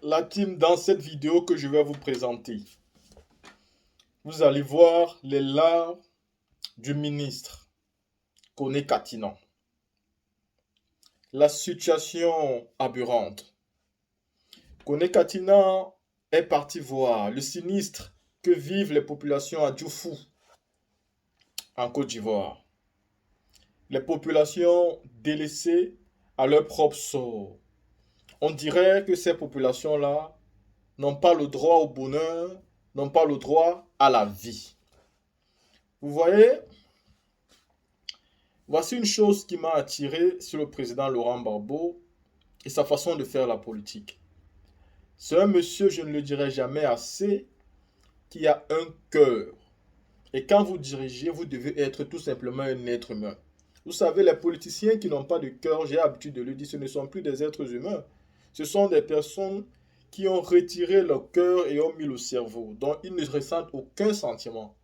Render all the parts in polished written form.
La team, dans cette vidéo que je vais vous présenter, vous allez voir les larmes du ministre Koné Katinan. La situation aberrante. Koné Katinan est parti voir le sinistre que vivent les populations à Dioufou, en Côte d'Ivoire. Les populations délaissées à leur propre sort. On dirait que ces populations-là n'ont pas le droit au bonheur, n'ont pas le droit à la vie. Vous voyez, voici une chose qui m'a attiré sur le président Laurent Gbagbo et sa façon de faire la politique. C'est un monsieur, je ne le dirai jamais assez, qui a un cœur. Et quand vous dirigez, vous devez être tout simplement un être humain. Vous savez, les politiciens qui n'ont pas de cœur, j'ai l'habitude de le dire, ce ne sont plus des êtres humains. Ce sont des personnes qui ont retiré leur cœur et ont mis le cerveau, dont ils ne ressentent aucun sentiment.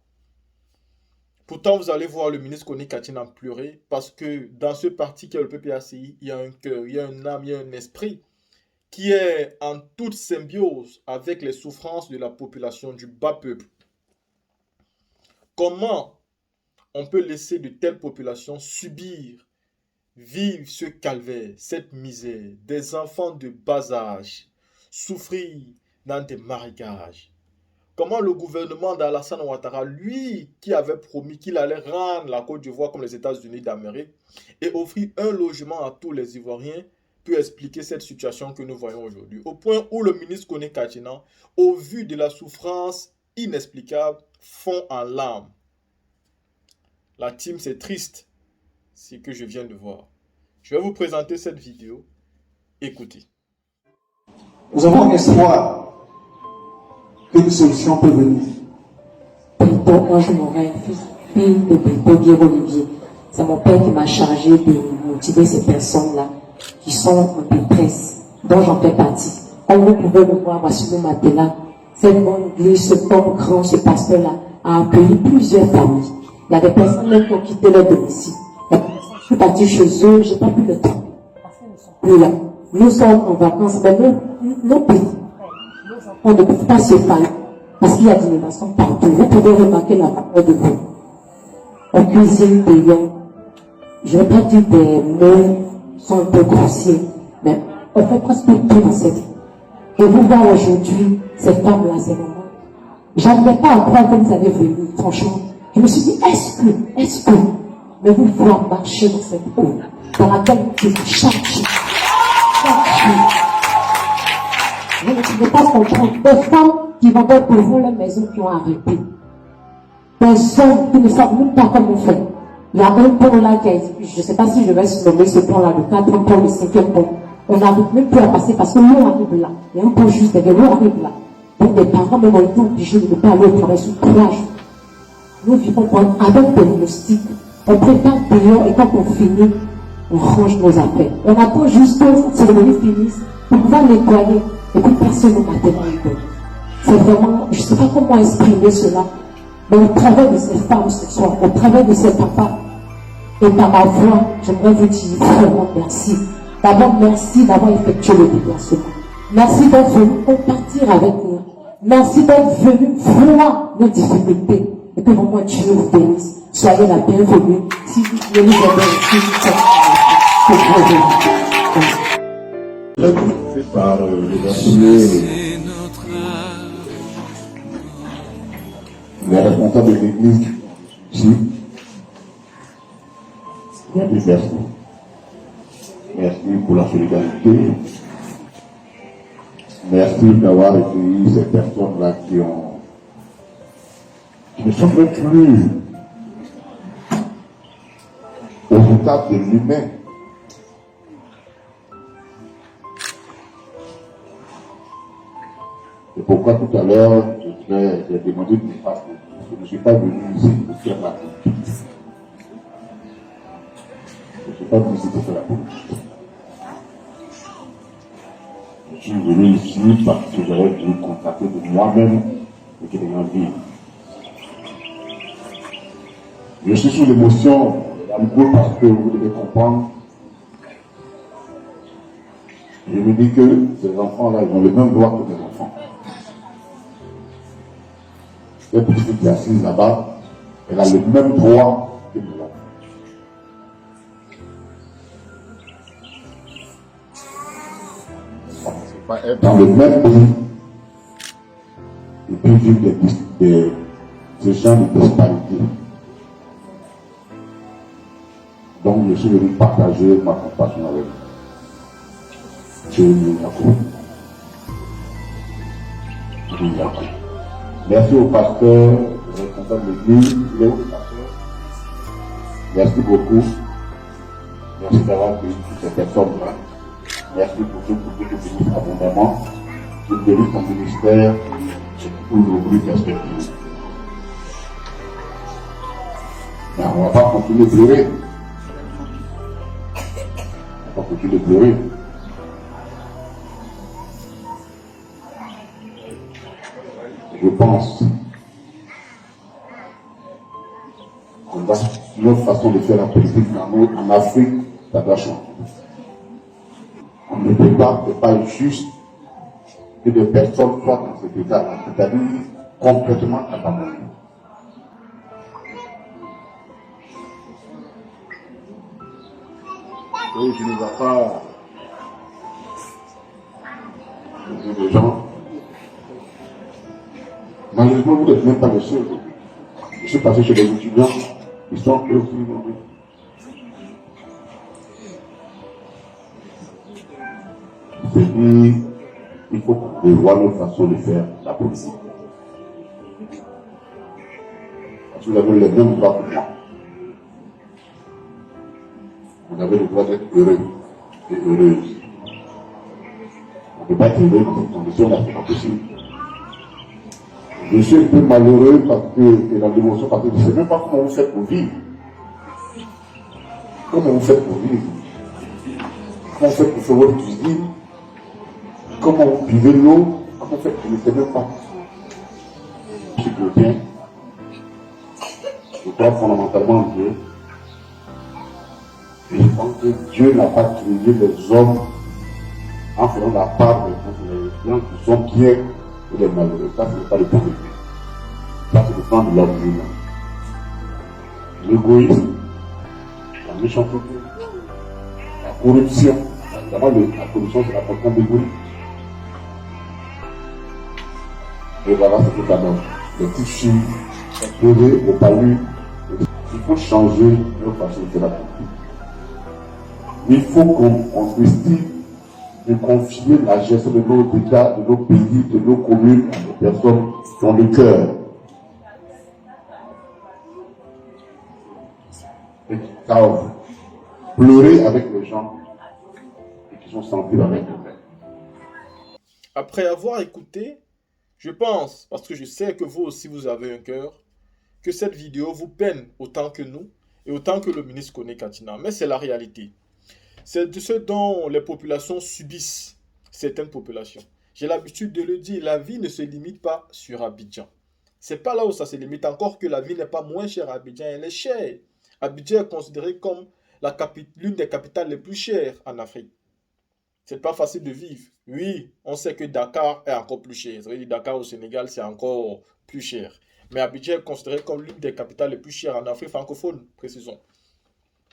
Pourtant, vous allez voir le ministre Koné Katinan pleurer parce que dans ce parti qui est le PPACI, il y a un cœur, il y a une âme, il y a un esprit qui est en toute symbiose avec les souffrances de la population du bas peuple. Comment on peut laisser de telles populations subir, vivre ce calvaire, cette misère, des enfants de bas âge, souffrir dans des marécages? Comment le gouvernement d'Alassane Ouattara, lui qui avait promis qu'il allait rendre la Côte d'Ivoire comme les États-Unis d'Amérique et offrir un logement à tous les Ivoiriens, peut expliquer cette situation que nous voyons aujourd'hui? Au point où le ministre Koné Katinan, au vu de la souffrance inexplicable, fond en larmes. La team, c'est triste, ce que je viens de voir. Je vais vous présenter cette vidéo. Écoutez. Nous avons espoir qu'une solution peut venir. Moi, je m'aurais fille de Brigitte Olivier. C'est mon père qui m'a chargé de motiver ces personnes-là qui sont en détresse, dont j'en fais partie. Comme vous pouvez le voir, voici le matelas. Cette bonne église, ce homme grand, ce pasteur-là, a accueilli plusieurs familles. Il y a des personnes même qui ont quitté leur domicile. Je suis partie chez eux, j'ai pas pu le temps. Plus là. Nous sommes en vacances, mais nos pays, on ne peut pas se parler parce qu'il y a des innovations partout. Vous pouvez remarquer la valeur de vous. On cuisine des lions. Je ne vais pas dire des mots sont un peu grossiers, mais on fait presque tout dans cette vie. Et vous voir aujourd'hui, ces femmes-là, ces moments, j'arrivais pas à croire que vous avez venu, franchement. Je me suis dit, est-ce que, mais vous voir marcher dans cette eau, dans laquelle vous êtes chaque jour. Vous ne pouvez pas comprendre. Des femmes qui vendaient pour vous leur maison qui ont arrêté. Des hommes qui ne savent même pas comment faire. Il y a un pont là qui a été, je ne sais pas si je vais nommer ce pont-là, le 4e pont, le 5e pont. On n'arrive même plus à passer parce que l'eau arrive là. Il y a un pont juste derrière, l'eau arrive là. Donc les parents même ont été obligés de ne pas aller au travail sur 3 jours. Nous vivons avec des diagnostics. On prépare payant et quand on finit, on range nos affaires. On attend juste que cette cérémonie finisse pour pouvoir nettoyer. Et puis personne ne m'a tellement. C'est vraiment, je ne sais pas comment exprimer cela, mais au travers de ces femmes ce soir, au travers de ces papas, et par ma voix, j'aimerais vous dire vraiment merci. D'abord, merci d'avoir effectué le déplacement. Merci d'être venu compartir avec nous. Merci d'être venu voir nos difficultés. Et que vraiment Dieu vous bénisse. Soyez la bienvenue. Si vous voulez nous aider ici, C'est par les responsables de l'église ici. Merci. Merci pour la solidarité. Merci d'avoir accueilli ces personnes-là qui ne sont même plus au stade de l'humain. C'est pourquoi tout à l'heure, j'ai demandé de ne pas, je ne suis pas venu ici pour faire la politique. Je ne suis pas venu ici pour faire la politique. Je suis venu ici parce que j'avais voulu contacter de moi-même et que les gens vivent. Je suis sous l'émotion, parce que vous devez comprendre Je me dis que ces enfants-là, ils ont le même droit que les enfants. Cette petite fille qui est assise là-bas, elle a le même droit que nous avons. C'est pas être dans le même pays et puis vivre des gens de disparité. Donc je suis venu partager ma compassion avec vous. Je vous remercie. Merci au pasteur, au responsable de l'église, Léo, le pasteur. Merci beaucoup. Merci d'avoir accueilli toutes ces personnes-là. Merci pour ceux qui vous bénissent abondamment. Je bénis ton ministère pour nos perspectives. Mais on ne va pas continuer de pleurer. On va continuer de pleurer. Je pense que notre façon de faire la politique en Afrique, ça doit changer. On ne peut pas juste que des personnes soient dans cet état-là, c'est-à-dire complètement abandonnées. Et je ne vois pas des gens. Malheureusement, vous n'êtes même pas les seuls. Je suis passé chez les étudiants, ils sont eux aussi nombreux. C'est-à-dire, il faut revoir notre façon de faire la politique. Parce que vous avez les mêmes droits que moi. Vous avez le droit d'être heureux et heureuse. On ne peut pas être heureux dans cette condition-là, c'est pas possible. Je suis un peu malheureux parce que la dévotion, parce que je ne sais même pas comment vous faites pour vivre. Comment vous faites pour vivre? Comment vous faites pour faire votre cuisine? Comment vous buvez l'eau? Comment vous faites? Je ne sais même pas. Je suis chrétien. Je crois fondamentalement en Dieu. Et je pense que Dieu n'a pas créé les hommes en faisant la part des gens qui sont bien et les malheureux. Ça, ce n'est pas le plan de Dieu. Ça, c'est le plan de l'homme humain. L'égoïsme, la méchanceté, la corruption. D'abord, la corruption, c'est la fonction d'égoïsme. Et voilà ce que ça donne. Les petites filles exposées au palu. Il faut changer notre façon de faire la politique. Il faut qu'on décide de confier la gestion de nos États, de nos pays, de nos communes à des personnes qui ont le cœur. Et qui savent pleurer avec les gens et qui sont sensibles avec eux-mêmes. Après avoir écouté, je pense, parce que je sais que vous aussi vous avez un cœur, que cette vidéo vous peine autant que nous et autant que le ministre connaît Katina. Mais c'est la réalité. C'est de ce dont les populations subissent, certaines populations. J'ai l'habitude de le dire, la vie ne se limite pas sur Abidjan. C'est pas là où ça se limite, encore que la vie n'est pas moins chère à Abidjan, elle est chère. Abidjan est considérée comme l'une des capitales les plus chères en Afrique. C'est pas facile de vivre. Oui, on sait que Dakar est encore plus cher. Ça veut dire Dakar au Sénégal, c'est encore plus cher. Mais Abidjan est considérée comme l'une des capitales les plus chères en Afrique francophone, précisons.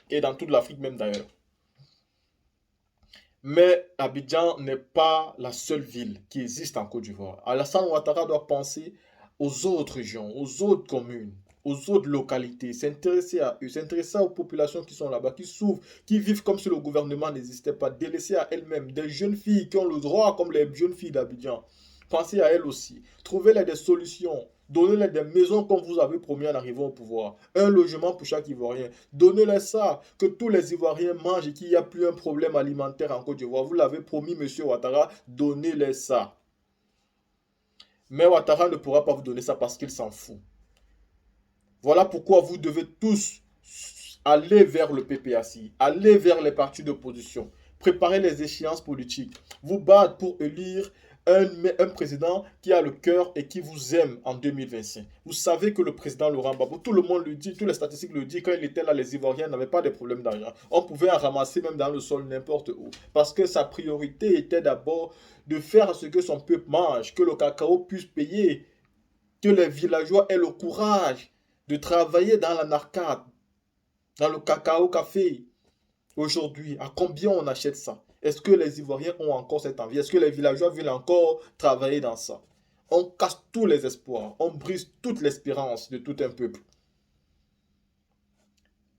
Et dans toute l'Afrique même d'ailleurs. Mais Abidjan n'est pas la seule ville qui existe en Côte d'Ivoire. Alassane Ouattara doit penser aux autres régions, aux autres communes, aux autres localités, s'intéresser à eux, s'intéresser aux populations qui sont là-bas, qui souffrent, qui vivent comme si le gouvernement n'existait pas, délaissées à elles-mêmes, des jeunes filles qui ont le droit comme les jeunes filles d'Abidjan. Pensez à elles aussi, trouvez-les des solutions, donnez-les des maisons comme vous avez promis en arrivant au pouvoir, un logement pour chaque Ivoirien, donnez-les ça, que tous les Ivoiriens mangent et qu'il n'y a plus un problème alimentaire en Côte d'Ivoire. Vous l'avez promis, monsieur Ouattara, donnez-les ça. Mais Ouattara ne pourra pas vous donner ça parce qu'il s'en fout. Voilà pourquoi vous devez tous aller vers le PPACI, aller vers les partis d'opposition, préparer les échéances politiques, vous battre pour élire un président qui a le cœur et qui vous aime en 2025. Vous savez que le président Laurent Gbagbo, tout le monde le dit, toutes les statistiques le disent, quand il était là, les Ivoiriens n'avaient pas de problème d'argent. On pouvait en ramasser même dans le sol, n'importe où. Parce que sa priorité était d'abord de faire ce que son peuple mange, que le cacao puisse payer, que les villageois aient le courage de travailler dans la narcade, dans le cacao café. Aujourd'hui, à combien on achète ça? Est-ce que les Ivoiriens ont encore cette envie? Est-ce que les villageois veulent encore travailler dans ça? On casse tous les espoirs, on brise toute l'espérance de tout un peuple.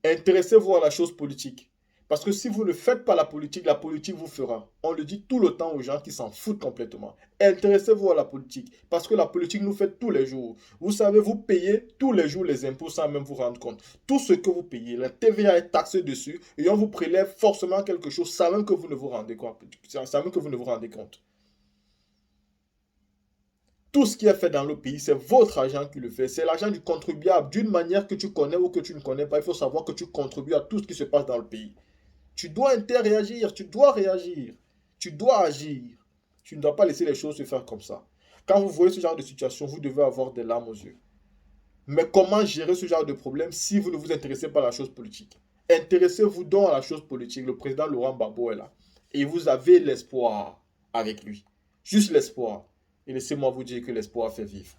Intéressez-vous à la chose politique. Parce que si vous ne faites pas la politique vous fera. On le dit tout le temps aux gens qui s'en foutent complètement. Intéressez-vous à la politique. Parce que la politique nous fait tous les jours. Vous savez, vous payez tous les jours les impôts sans même vous rendre compte. Tout ce que vous payez, la TVA est taxée dessus et on vous prélève forcément quelque chose sans même que vous ne vous rendez compte. Sans même que vous ne vous rendez compte. Tout ce qui est fait dans le pays, c'est votre argent qui le fait. C'est l'argent du contribuable. D'une manière que tu connais ou que tu ne connais pas, il faut savoir que tu contribues à tout ce qui se passe dans le pays. Tu dois interréagir, tu dois réagir, tu dois agir. Tu ne dois pas laisser les choses se faire comme ça. Quand vous voyez ce genre de situation, vous devez avoir des larmes aux yeux. Mais comment gérer ce genre de problème si vous ne vous intéressez pas à la chose politique? Intéressez-vous donc à la chose politique. Le président Laurent Gbagbo est là. Et vous avez l'espoir avec lui. Juste l'espoir. Et laissez-moi vous dire que l'espoir fait vivre.